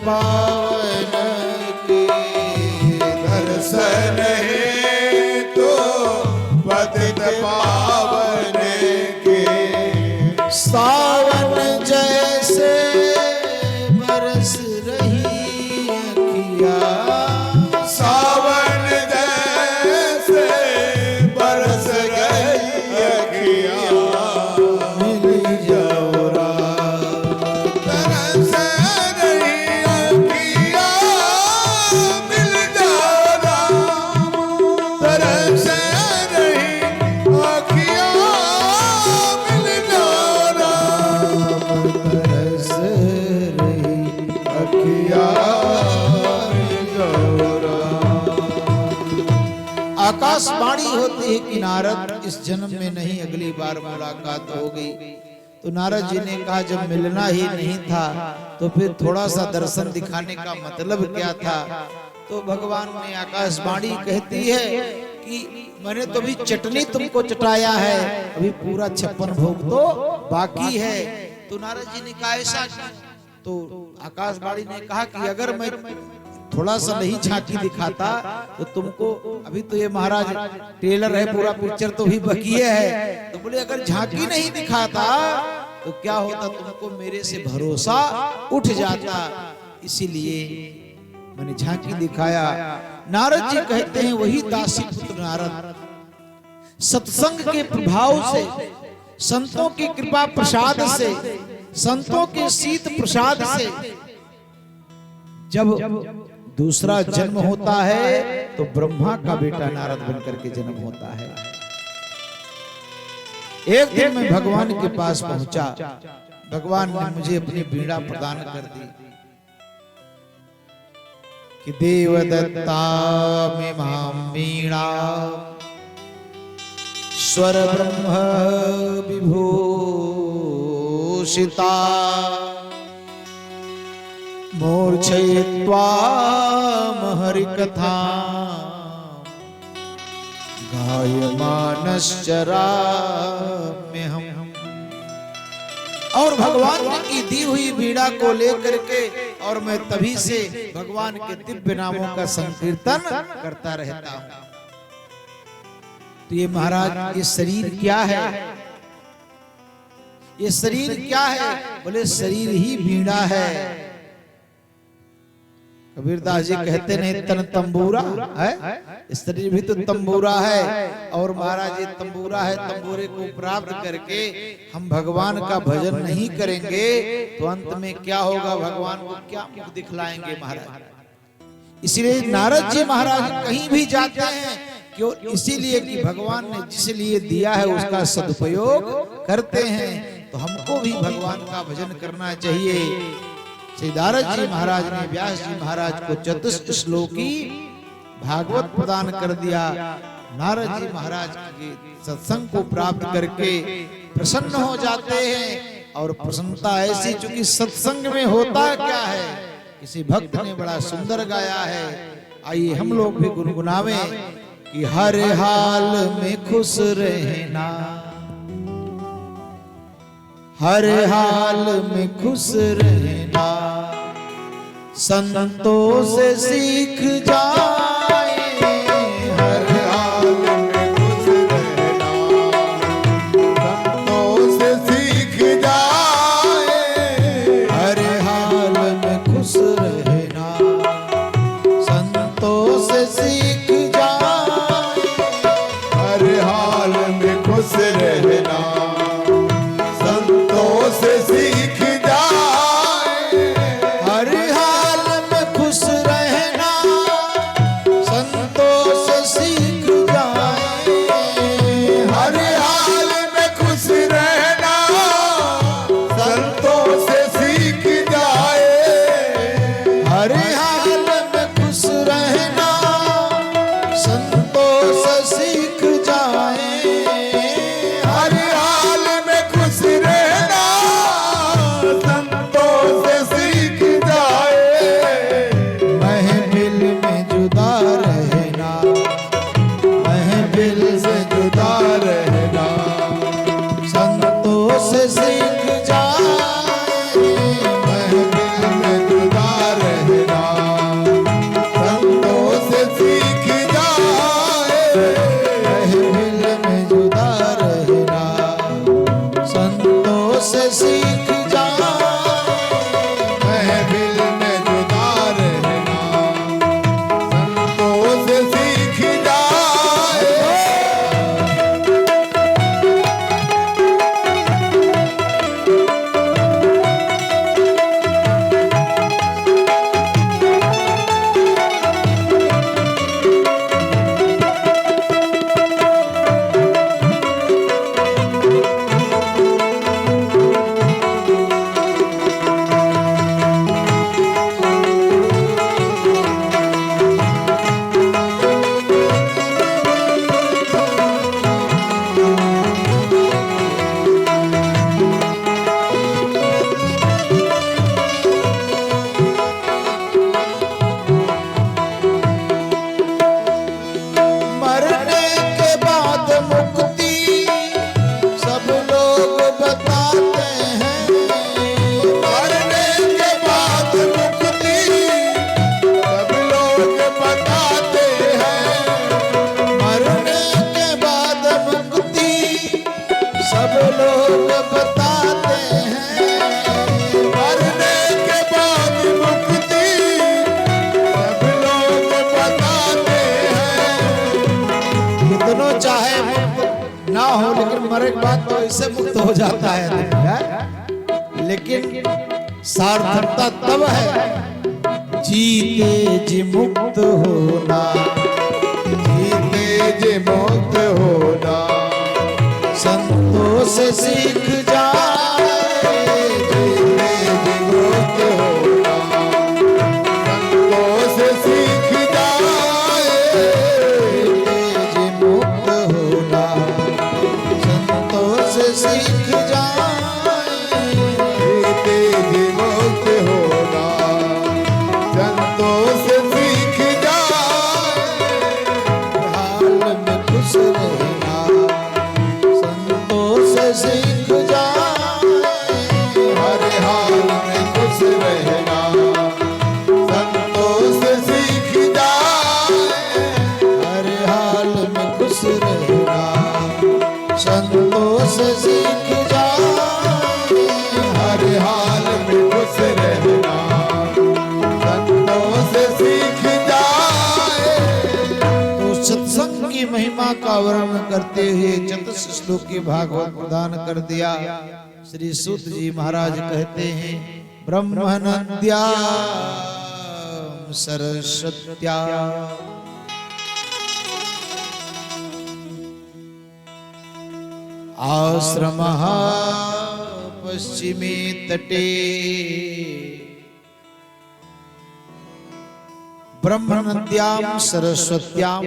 पावन के दर्शन है तो पतित पावन के सावन जैसे बरस रही अखिया सावन जैसे बरस रही अखिया मिल जाओ राम तरस रही अखिया मिल जाओ राम तरस रही अखिया मिल जाओ राम तरस रही अखिया मिल जाओ राम। आकाशवाणी होती है कि नारद इस जन्म में नहीं अगली बार मुलाकात हो गई। तो नारद जी ने कहा जब मिलना ही नहीं था तो फिर थोड़ा सा दर्शन दिखाने का मतलब क्या था। तो भगवान ने आकाशवाणी कहती है कि मैंने तो अभी चटनी तुमको चटाया है, अभी पूरा 56 भोग तो बाकी है। तो नारद जी ने कहा ऐसा क्यों? तो आकाशवाणी ने कहा कि अगर मैं थोड़ा सा नहीं झांकी दिखाता तो तुमको, अभी तो ये महाराज टेलर है, पूरा पिक्चर तो भी बाकी है। तो बोले अगर झांकी नहीं दिखाता तो क्या होता, तुमको मेरे से भरोसा उठ जाता, इसीलिए मैंने झांकी दिखाया। नारद जी कहते हैं वही दासी पुत्र नारद सत्संग के प्रभाव से, संतों की कृपा प्रसाद से, संतों के शीत प्रसाद से जब दूसरा जन्म होता है तो ब्रह्मा का बेटा नारद बनकर के जन्म होता है। एक दिन मैं भगवान के पास पहुंचा, भगवान ने मुझे अपनी वीणा प्रदान कर दी कि देवदत्ता में मां वीणा स्वर ब्रह्म विभूषिता मूर्छयित्वा हरिकथा गायमानश्चराम्यहम्। और भगवान की दी हुई वीणा को लेकर के और मैं तभी से भगवान के दिव्य नामों का संकीर्तन करता रहता हूं। तो ये महाराज ये शरीर क्या है, ये शरीर क्या है? बोले शरीर ही वीणा है। कबीरदास जी कहते नहीं तन तंबूरा है, इस शरीर भी तो तंबूरा है। और महाराज ये तंबूरा है, तंबूरे को प्राप्त करके हम भगवान का भजन नहीं करेंगे तो अंत में क्या होगा, भगवान को क्या मुख दिखलाएंगे महाराज। इसलिए नारद जी महाराज कहीं भी जाते हैं क्यों, इसीलिए कि भगवान ने जिस लिए दिया है उसका सदुपयोग करते हैं। तो हमको भी भगवान का भजन करना चाहिए। श्री नारद जी महाराज ने व्यास जी महाराज को चतुष्ट श्लोकी भागवत प्रदान कर दिया। नारद जी महाराज के सत्संग को प्राप्त करके प्रसन्न हो जाते हैं। और प्रसन्नता ऐसी, चूंकि सत्संग में होता क्या है, किसी भक्त ने बड़ा सुंदर गाया है, आइए हम लोग भी गुनगुनावे कि हर हाल में खुश रहना, हर हाल में खुश रहना, संतों से सीख जाए। हर हाल में खुश रहना, संतों से सीख जाए। हर हाल में खुश रहना, संतों से सीख जाए। हर हाल में खुश रहना, से सीख जाए। हर हाल में खुश रहना, संतों से सीख जाए। हर हाल में खुश रहना, संतों से सीख जाए। हर हाल में खुश रहना, संतों से सीख जाए। हर हाल में खुश रहना, संतों से सीख जाए। महफिल में जुदा रहना, महफिल से जुदा रहना, संतों से सीख जाए। महफिल में जुदा रहना, बताते हैं, मरने के बाद मुक्ति सब लोग बताते हैं। कितनों चाहे मुक्त ना हो, लेकिन मरे के बाद तो ऐसे मुक्त हो जाता है। लेकिन सार्थकता तब है जीते जी मुक्त होना, जीते जी मुक्त होना, संतों से सीख जाए, जीते जी मुक्त होना, संतों से सीख जाए, जीते जी मुक्त होना, संतों से सीख जाए, जीते जी मुक्त होना, संतों से सीख जाए, हाल में खुश रहना, संतों से सीख जाए, हर हाल में खुश रहना, संतों से सीख जाए, हर हाल में खुश रहना, संतों से सीख जाए, हर हाल में खुश रहना, संतों से सीख जाए। तो सत्संग की महिमा का वर्णन करते हुए चतुर्थ श्लोकी भागवत प्रदान कर दिया। श्री सूत जी महाराज कहते हैं, ब्रह्मनद्या सरस्वत्या आश्रमः पश्चिमे तटे, ब्रह्मनद्याम सरस्वत्याम,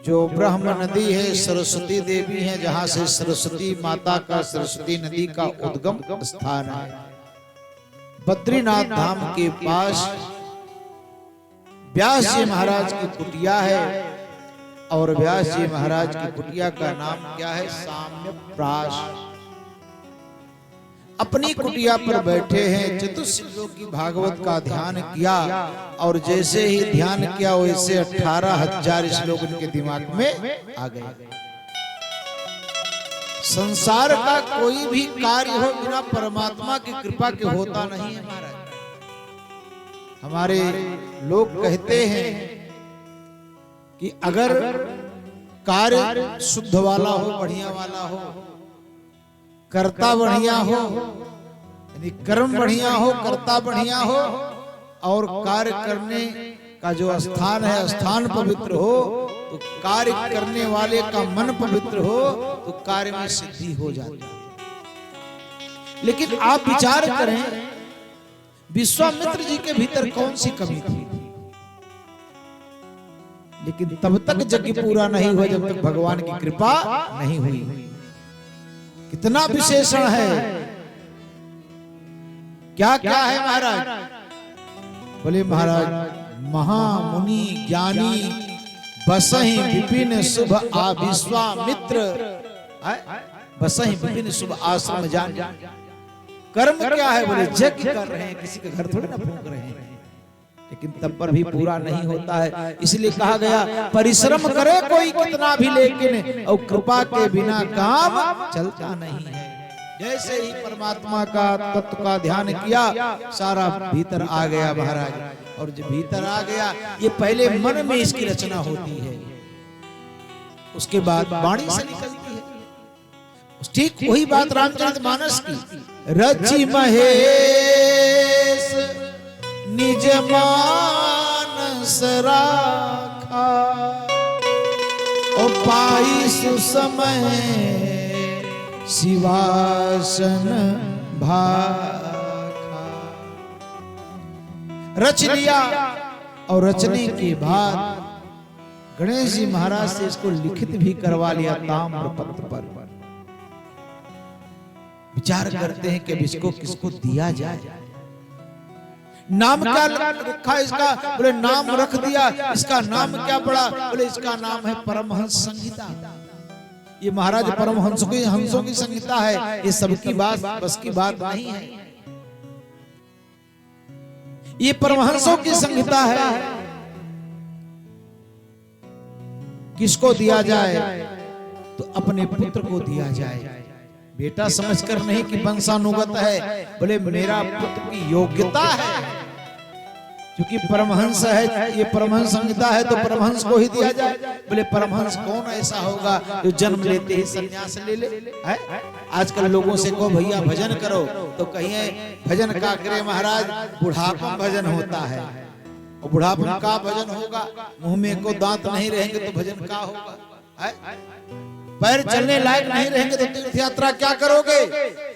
जो ब्रह्म नदी है, सरस्वती देवी है, जहां से सरस्वती माता का, सरस्वती नदी का उद्गम स्थान है। बद्रीनाथ धाम के पास व्यास जी महाराज की कुटिया है, और व्यास जी महाराज की कुटिया का नाम क्या है? साम्यप्राश। अपनी कुटिया पर बैठे हैं, चतुश्लोकी भागवत का ध्यान किया, और जैसे ही ध्यान किया वैसे 18,000 श्लोक उनके दिमाग में आ गए। संसार का कोई भी कार्य हो बिना परमात्मा की कृपा के होता नहीं है महाराज। हमारे लोग कहते हैं कि अगर कार्य शुद्ध वाला हो, बढ़िया वाला हो, कर्ता बढ़िया हो, यानी कर्म बढ़िया हो, कर्ता बढ़िया हो, और कार्य करने का जो स्थान है, स्थान पवित्र हो, तो कार्य करने वाले का मन पवित्र हो, तो कार्य में सिद्धि हो जाती है। लेकिन आप विचार करें, विश्वामित्र जी के भीतर कौन सी कमी थी? लेकिन तब तक यज्ञ पूरा नहीं हुआ जब तक भगवान की कृपा नहीं हुई। कितना विशेषण है, क्या क्या है महाराज? बोले महाराज, महामुनि ज्ञानी बसहि विपिन शुभ आ विश्वामित्र, बसहि विपिन शुभ आश्रम जान। कर्म क्या है? बोले यज्ञ कर रहे हैं, किसी के घर थोड़े ना फूंक रहे हैं, लेकिन तब पर भी पूरा नहीं होता है। इसलिए कहा गया, परिश्रम करे कोई कितना भी, लेकिन और कृपा के बिना काम चलता नहीं है। जैसे ही परमात्मा का तत्व का ध्यान किया, सारा भीतर आ गया महाराज। और जब भीतर आ गया, ये पहले मन में इसकी रचना होती है, उसके बाद वाणी से निकलती है। ठीक वही बात रामचरितमानस की, रचि महेश निज मानस राखा, और पाई सुसमय शिवासन भाखा। रच लिया, और रचने के बाद गणेश जी महाराज से इसको लिखित भी करवा लिया ताम्रपत्र पर। विचार करते हैं कि इसको किसको दिया जाए, नाम क्या रखा इसका? बोले नाम रख दिया। इसका नाम क्या पड़ा? बोले इसका नाम है परमहंस संहिता। ये महाराज परमहंसों की संहिता है, ये सबकी बात बस की बात नहीं है। ये परमहंसों की संहिता है, किसको दिया जाए? तो अपने पुत्र को दिया जाए। बेटा समझकर नहीं कि वंशानुगत है, बोले मेरा पुत्र की योग्यता है, क्योंकि परमहंस है, ये परमहंस संहिता है तो परमहंस को ही दिया जाए। बोले परमहंस कौन ऐसा होगा जो जन्म लेते ही संन्यास ले ले है? आजकल लोगों से को भैया भजन करो तो कहिए भजन का करे महाराज, बुढ़ापा भजन होता है। और बुढ़ापा का भजन होगा, मुंह में को दांत नहीं रहेंगे तो भजन का होगा है? पैर चलने लायक नहीं रहेंगे तो तीर्थ यात्रा क्या करोगे?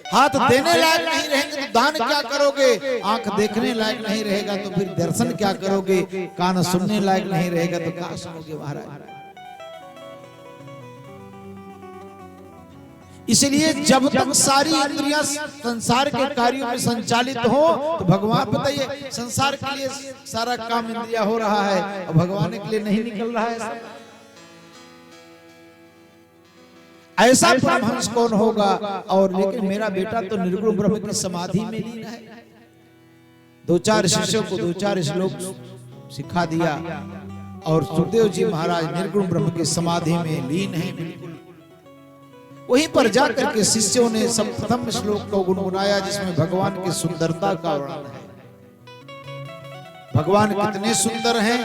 हाथ देने लायक नहीं रहेंगे तो दान क्या करोगे? आंख देखने लायक नहीं रहेगा तो फिर दर्शन क्या करोगे? कान सुनने लायक नहीं रहेगा तो क्या सुनोगे महाराज? इसलिए जब तक सारी इंद्रियां संसार के कार्यों में संचालित हो तो भगवान, बताइए संसार के लिए सारा काम इंद्रिया हो रहा है और भगवान के लिए नहीं निकल रहा है। ऐसा परमहंस कौन होगा? और लेकिन मेरा बेटा तो निर्गुण ब्रह्म की समाधि में लीन है। दो चार शिष्यों को दो चार श्लोक सिखा दिया और सुखदेव जी महाराज निर्गुण ब्रह्म की समाधि में लीन है बिल्कुल। वहीं पर जाकर के शिष्यों ने प्रथम श्लोक को गुनगुनाया जिसमें भगवान की सुंदरता का वर्णन है। भगवान कितने सुंदर हैं,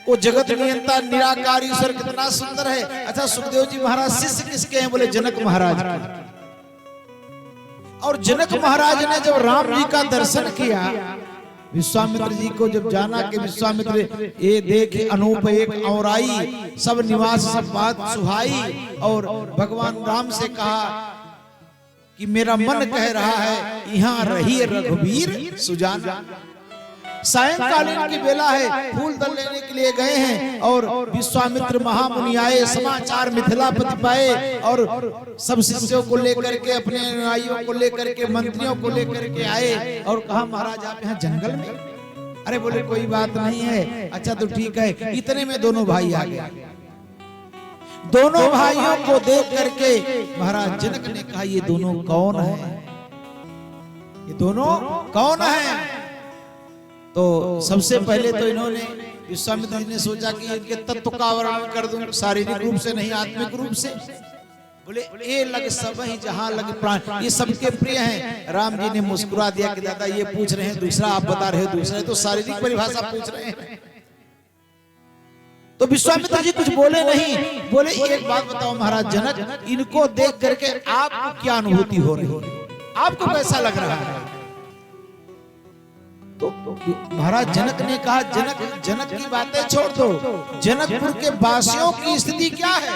वो जगत नियंता निराकार ईश्वर कितना सुंदर है। अच्छा सुखदेव जी महाराज शिष्य किसके हैं? बोले जनक महाराज के। और जनक महाराज ने जब राम जी का दर्शन किया, विश्वामित्र जी को जब जाना कि विश्वामित्र ये देख अनूप एक और आई, सब निवास सब बात सुहाई, और भगवान राम से कहा कि मेरा मन कह रहा है यहाँ रहिए रघुवीर सुजान। सायंकालीन की बेला है, फूल दल लेने के लिए गए हैं और विश्वामित्र महामुनि आए, समाचार मिथिलापति पाए और सब शिष्यों को लेकर के, अपने अनुयायियों को लेकर के, मंत्रियों को लेकर के आए और कहा महाराज आप यहाँ जंगल में? अरे बोले कोई बात नहीं है। अच्छा तो ठीक है। इतने में दोनों भाई आ गए। दोनों भाइयों को देख करके महाराज जनक ने कहा ये दोनों कौन है? ये दोनों कौन है? तो सबसे पहले तो इन्होंने विश्वामित्र जी ने सोचा कि इनके तत्व का वर्णन कर दूं, शारीरिक रूप से नहीं आत्मिक रूप से। बोले ए लग सब ही जहां लग प्राण, ये सबके प्रिय हैं। राम जी ने मुस्कुरा दिया कि दादा ये पूछ रहे हैं दूसरा, आप बता रहे हो दूसरा, तो शारीरिक परिभाषा पूछ रहे हैं। तो विश्वामित्र जी कुछ बोले नहीं। बोले एक बात बताओ महाराज जनक, इनको देख करके आपको क्या अनुभूति हो रही है? आपको कैसा लग रहा है? तो महाराज जनक ने कहा जनक की बातें छोड़ दो, जनकपुर के वासियों की स्थिति क्या है?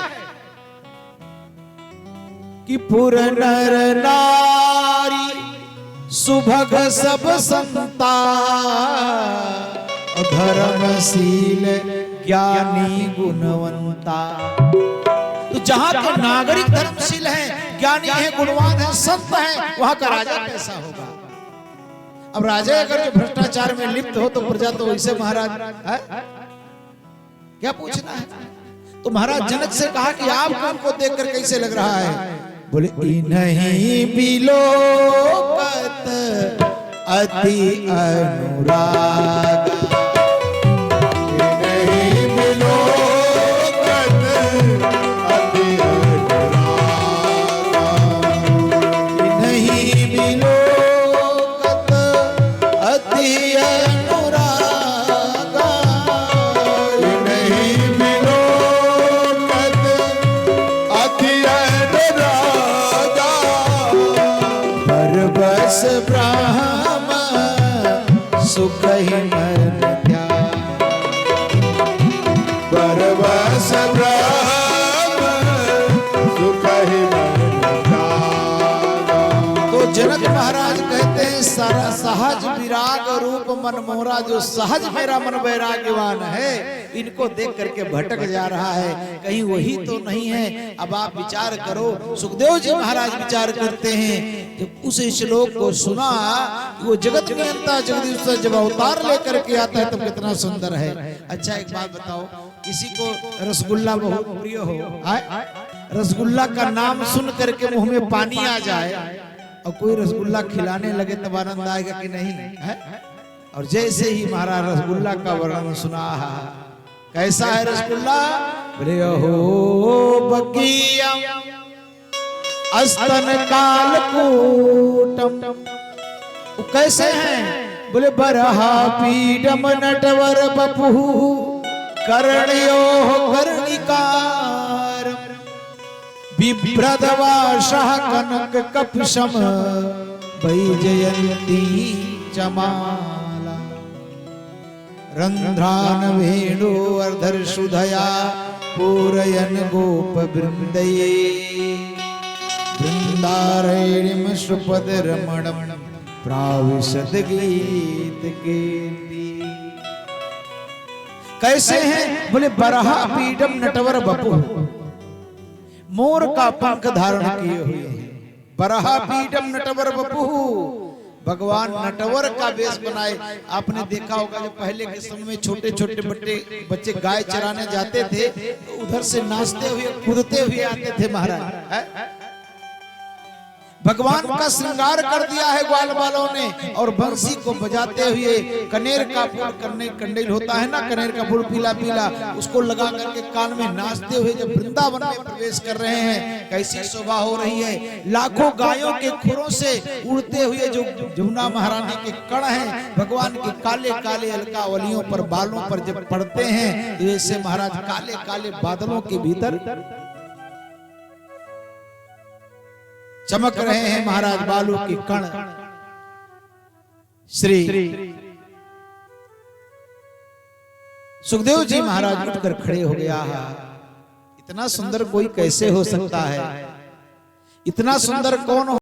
कि पुर नर नारी सुभग सब संता, धर्मशील ज्ञानी गुणवंता। तो जहां के नागरिक धर्मशील हैं, ज्ञानी हैं, गुणवान हैं, संत हैं, वहां का राजा कैसा होगा? अब राजा अगर जो भ्रष्टाचार में लिप्त हो तो प्रजा तो वैसे महाराज है? क्या पूछना है? तो महाराज जनक से कहा कि आपको उनको देखकर कैसे लग रहा है? बोले इन्हीं बिलोकत अति अनुराग, इन्हीं बिलोकत अति अनुराग, इन्हीं बिलोकत अति अनुरागा, इन्हीं बिलोकत अति अनुरागा। बस ब्रह्म सुख ही मन ध्यान, बस ब्रह्म सुख ही मन ध्यान। तो जनक महाराज कहते हैं सहज विराग रूप मन मोरा, जो सहज मेरा मन वैराग्यवान है, इनको देख करके भटक जा रहा है, कहीं वही तो नहीं है। अब आप विचार करो। सुखदेव जी महाराज विचार करते हैं, जब उस श्लोक को सुना, वो जगत नियंता जगदीश्वर जब अवतार लेकर के आता है तो कितना सुंदर है। अच्छा एक बात बताओ, किसी को रसगुल्ला बहुत प्रिय हो, रसगुल्ला का नाम सुन करके मुंह में पानी आ जाए और कोई रसगुल्ला खिलाने लगे तब आनंद आएगा कि नहीं है? और जैसे ही महाराज रसगुल्ला का वर्णन सुना, कैसा है रसगुल्ला? बोले हो बकिया अस्तन कालकूटम। वो कैसे हैं? बोले बरहा पीडम नटवर बपु कर्णयो कर्णिकार बिभ्रदवाशः कनक कपिशम वैजयंती चमाला रंध्रान वेणु अर्धर सुधया पूरयन गोप वृंदये वृंदारण्यम सुपद रमणम प्राविशद गीत केती। कैसे हैं? बोले बरहा पीडम नटवर बपु, मोर का पंख धारण किए हुए हैं। बरहा पीडम नटवर बपु, भगवान नटवर का वेश बनाए। आपने देखा होगा जो पहले के समय में छोटे छोटे बच्चे गाय चराने जाते थे तो उधर से नाचते हुए कूदते हुए आते थे महाराज। भगवान का श्रृंगार कर दिया है ग्वाल वालों ने, और बंसी को बजाते हुए कनेर का फूल, कंडेल होता है ना, कनेर का फूल पीला पीला, उसको लगा करके कान में नाचते हुए जब वृंदावन में प्रवेश कर रहे हैं, कैसी शोभा हो रही है। लाखों गायों के खुरों से उड़ते हुए जो जमुना महारानी के कण हैं भगवान के काले काले अलकावलियों पर, बालों पर जब पड़ते हैं तो ऐसे महाराज काले काले बादलों के भीतर चमक रहे हैं महाराज बालू के कण। श्री सुखदेव जी महाराज उठकर खड़े हो गया। इतना सुंदर कोई कैसे हो सकता है? इतना सुंदर कौन हो